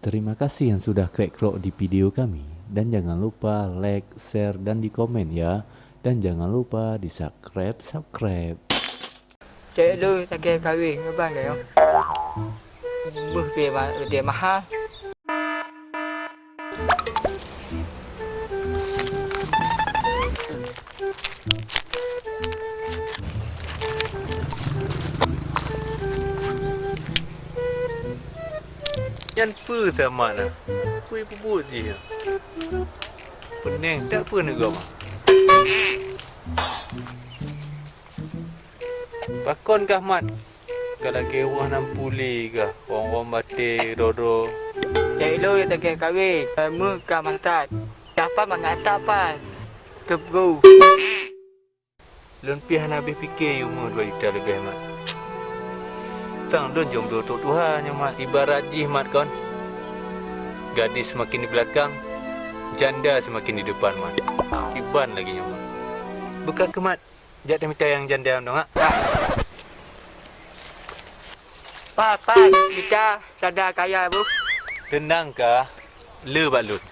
Terima kasih yang sudah klik di video kami. Dan jangan lupa like, share, dan di komen ya. Dan jangan lupa di subscribe. Cik lu tak kira kahwin ke bang dia? Dia mahal. Yan apa sama nak? Kui bubut je. Pening tak apa nak kau? Pakon kah mat? Kalau kewah nam puli kah? Orang batik dodo. Cik lu tak kira kahwin. Muka mangsat. Siapa mengata apa? Kebru. Lun pihak habis fikir umur 2 juta lebih mat. Tang lun jom dua Tuhan yang mat. Ibarat jihmat kon. Gadis semakin di belakang, janda semakin di depan mat. Kiban lagi nyaman. Bukan kemat. Jat minta yang janda dong ah. Pak, kita sadar kaya bu. Tenang kah? Le balut.